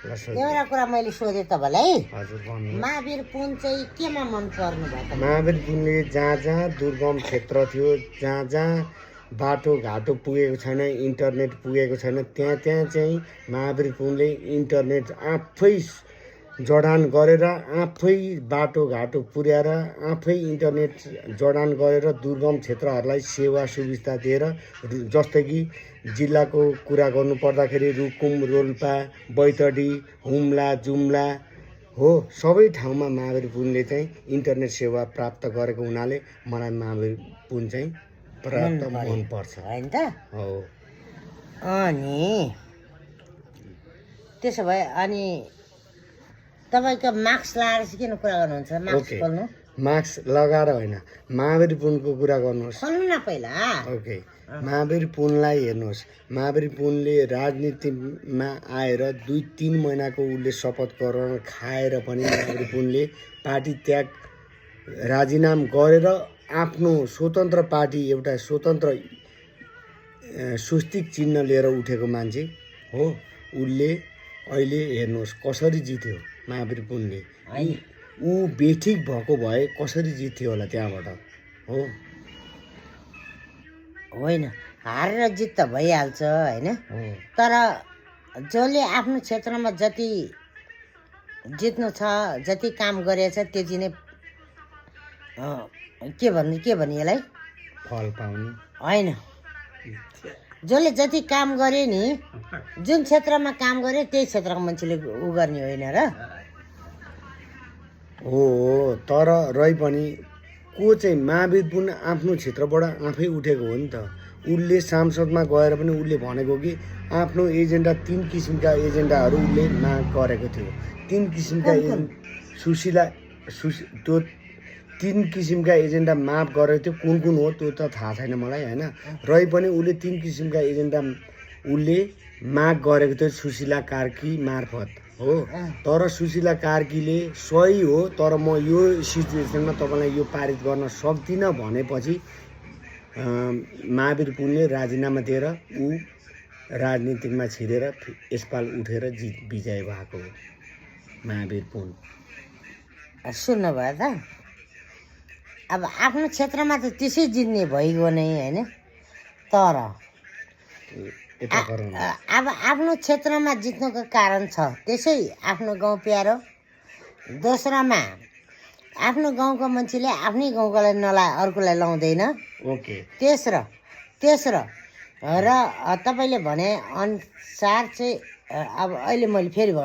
एउटा कुरा मैले सोधेँ तपाईँलाई, हजुर भन्नु। महावीर पुन चाहिँ केमा मन पर्नु भयो त? महावीर पुनले जहाँ जहाँ दुर्गम क्षेत्र थियो, जहाँ जहाँ बाटोघाटो पुगेको छैन, इन्टरनेट पुगेको छैन, त्यहाँ त्यहाँ चाहिँ महावीर पुनले इन्टरनेट आफै जडान गरेर, आफै बाटोघाटो पुर्याएर, आफै इन्टरनेट जडान गरेर दुर्गम क्षेत्रहरूलाई सेवा सुविस्ता दिएर, जस्तै कि जिल्लाको कुरा गर्नु पर्दाखेरि रुकुम, रोल्पा, बैतडी, हुम्ला, जुम्ला हो, सबै ठाउँमा महावीर पुनले चाहिँ इन्टरनेट सेवा प्राप्त गरेको हुनाले मलाई महावीर पुन चाहिँ प्राप्त मनपर्छ। होइन त? हो। अनि त्यसो भए अनि तपाईँको मास्क लगाएर चाहिँ किन कुरा गर्नुहुन्छ? मास्क ओके, खोल्नु, मास्क लगाएर होइन, महावीर पुनको कुरा गर्नुहोस्। खोल्नु न पहिला। ओके, महावीर पुनलाई हेर्नुहोस्। महावीर पुनले राजनीतिमा आएर 2-3 महिनाको उसले शपथ ग्रहण खाएर पनि महावीर पुनले पार्टी त्याग राजीनामा गरेर आफ्नो स्वतन्त्र पार्टी, एउटा स्वतन्त्र स्वस्तिक चिन्ह लिएर उठेको मान्छे हो। उसले अहिले हेर्नुहोस् कसरी जित्यो महावीर पुनले। ऊ बेठिक भएको भए कसरी जित्थ्यो होला त्यहाँबाट हो। होइन, हार र जित त भइहाल्छ होइन, तर जसले आफ्नो क्षेत्रमा जति जित्नु छ, जति काम गरेछ, त्यति नै के भन्ने यसलाई फल पाउने होइन। जसले जति काम गरे नि, जुन क्षेत्रमा काम गरे त्यही क्षेत्रको मान्छेले उ गर्ने होइन र हो। तर रही पनि को चाहिँ महावीर पुन आफ्नो क्षेत्रबाट आफै उठेको हो नि त। उसले सांसदमा गएर पनि उसले भनेको कि आफ्नो एजेन्डा 3 किसिमका एजेन्डाहरू उसले माग गरेको थियो। 3 किसिमका त्यो 3 किसिमका एजेन्डा माफ गरेको थियो। कुन कुन हो त्यो त थाहा छैन मलाई होइन। रही पनि उसले 3 किसिमका एजेन्डा उसले माग गरेको थियो सुशीला कार्की मार्फत हो। तर सुशीला कार्कीले सही हो, तर म यो सिचुएसनमा तपाईँलाई यो पारित गर्न सक्दिनँ भनेपछि महावीर पुनले राजीनामा दिएर ऊ राजनीतिमा छिरेर यसपाल उठेर विजय भएको हो महावीर पुन। सुन्नु भयो त? अब आफ्नो क्षेत्रमा त त्यसै जित्ने भइगयो नै होइन, तर अब आफ्नो क्षेत्रमा जित्नुको कारण छ, त्यसै आफ्नो गाउँ प्यारो। दोस्रोमा आफ्नो गाउँको मान्छेले आफ्नै गाउँकोलाई अर्कोलाई लाउँदैन। ओके। तेस्रो र तपाईँले भने अनुसार चाहिँ अब अहिले मैले फेरि भन्छु।